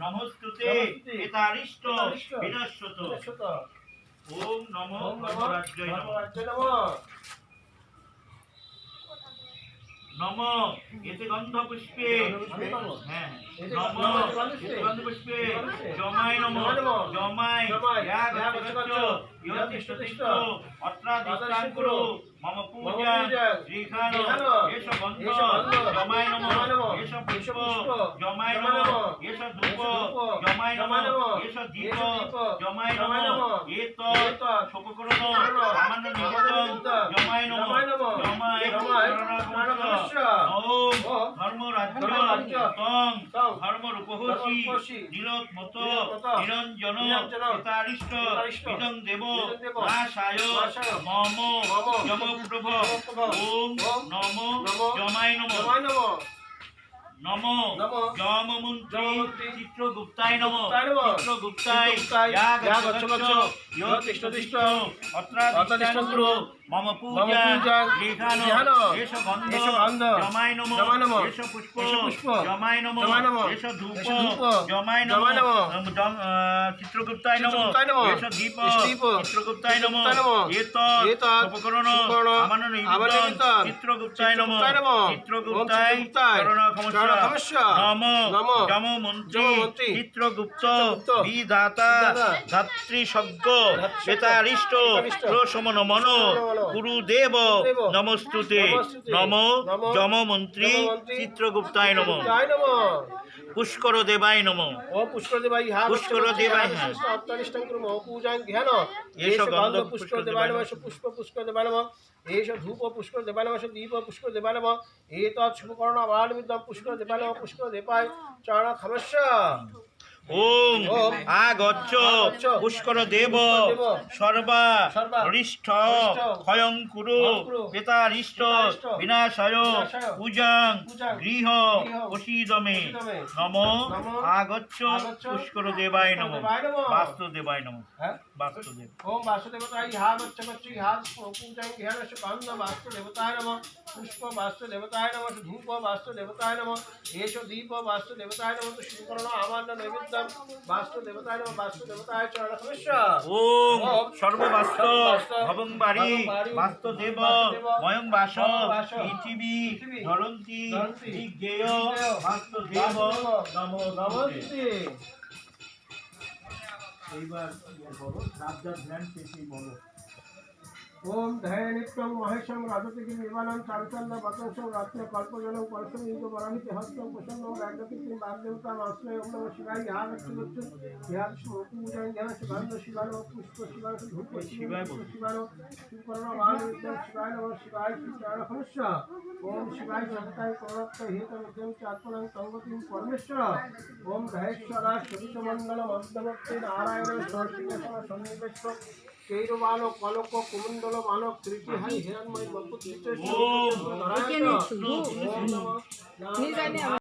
নমস্তুতে পিতারিষ্ট বিনশ্বত। ওম নমো ধর্মরাজ্যৈ নমঃ। নম এতে গন্ধ পুষ্পে গন্ধ পুষ্পে জমায় নম জমায় অত্রাধিষ্ঠান কুরু মম পূজা শ্রীখান এষ গন্ধ জমায় নম এষ পুষ্প জমায় নম এষ ধূপ জমায় নম এষ দীপ জমায় নম এতৎ শোককরণ সামান্য নিবেদন জমায় নম জমায় ওম ধর্মরাজ্য তং ধর্মরূপহসি নীলোৎমত নিরঞ্জন পিতারিষ্ট ইদং দেব নাশায় মম যমপ্রভ। ওম নমো যমায় নমঃ। নমো যমমন্ত্রী চিত্রগুপ্তায় নমঃ। চিত্রগুপ্তায় ইয়া গচ্ছ ইয়ো তিষ্ঠ অত্রাধিষ্ঠান কুরু মম পূজা শ্রীখান এষ গন্ধ জমায় নমঃ এষ পুষ্প জমায় নমঃ এষ ধূপ জমায় নমঃ চিত্রগুপ্তায় নমঃ এষ দীপ চিত্রগুপ্তায় নমঃ এতৎ উপকরণ সামান্য নিবেদন চিত্রগুপ্তায় নমঃ চিত্রগুপ্তায় করুণাক্ষমস্য নমো যমমন্ত্রী চিত্রগুপ্ত বিধাতা ধাত্রীসজ্ঞ পিতারিষ্ট প্রশমন মনো গুরুদেব নমস্তুতে। নমো যমমন্ত্রী চিত্রগুপ্তায় নমঃ। পুষ্কর দেবায় নমঃ। পুষ্কর দেবায় এষ গন্ধ পুষ্কর দেবায় নমঃ। পুষ্প পুষ্কর দেবায় নমঃ। এষ ধূপ পুষ্কর দেবায় নমঃ। দীপ পুষ্কর দেবায় নমঃ। এতৎ শুভকর্ণ আবালবিদ্যম পুষ্কর দেবায় নমঃ। পুষ্কর দেবায় চরণক্ষমস্য। ওম আগচ্ছ পুষ্কর দেব সর্বা হরিষ্ঠ ক্ষয়ং কুরু পিতারিষ্ট বিনাশায় পূজাং গৃহ প্রসীদমে। নমো আগচ্ছ পুষ্কর দেবায় নমঃ। বাস্তুদেবায় নমঃ। বাস্তুদেব ওম বাস্তুদেবতায় ইহা গচ্ছ গচ্ছ ইহা পূজাং ধ্যানস্য গন্ধ বাস্তুদেবতায় নমঃ। পুষ্প বাস্তুদেবতায় নমঃ। ধূপ বাস্তুদেবতায় নমঃ। এষ দীপ বাস্তুদেবতায় নমঃ। শুভকর্ণ আমান্য নৈবেদ্যম বাস্তুদেবতায় নমঃ। বাস্তুদেবতায় চরণক্ষমস্য। ওম সর্ববাস্তু ভবং বাড়ি বাস্তুদেব ময়ং বাস পৃথিবী ধরন্তি বিজ্ঞেয় বাস্তুদেব নমস্তে। এইবার বলো রাজ্জাত ধ্যান পেশি বলো। ওম ধ্যানিত্যং মহেশং রাজতিকি নির্বাণং চারুচন্দ্র বতংসং রত্ন কল্পজনং পরশমীগ বরাহিতে হস্তং প্রসন্নং রাজতিকি বাগদেবতা আশ্রয়। ওম নমঃ শিবায় ইহা গচ্ছ গচ্ছ ইহা পূজাং জ্ঞানস্য গন্ধ শিবায় নমঃ। পুষ্প শিবায় ধূপ শিবায় শুভকর্ণ আবালবিদ্যম শিবায় নমঃ। শিবায় চরণক্ষমস্য। ওম শিবায় জগতায় করত্ত হেতমিদং চাত্মনাং তঙ্গতিং পরমেশ্বর। ওম মহেশ্বরায় সবিতমণ্ডল মধ্যবর্তী নারায়ণ সরসিংহাসন সন্নিবেশ কৈরবালো কলক কুমণ্ডল বালক তৃতীহারি হিরণ্ময়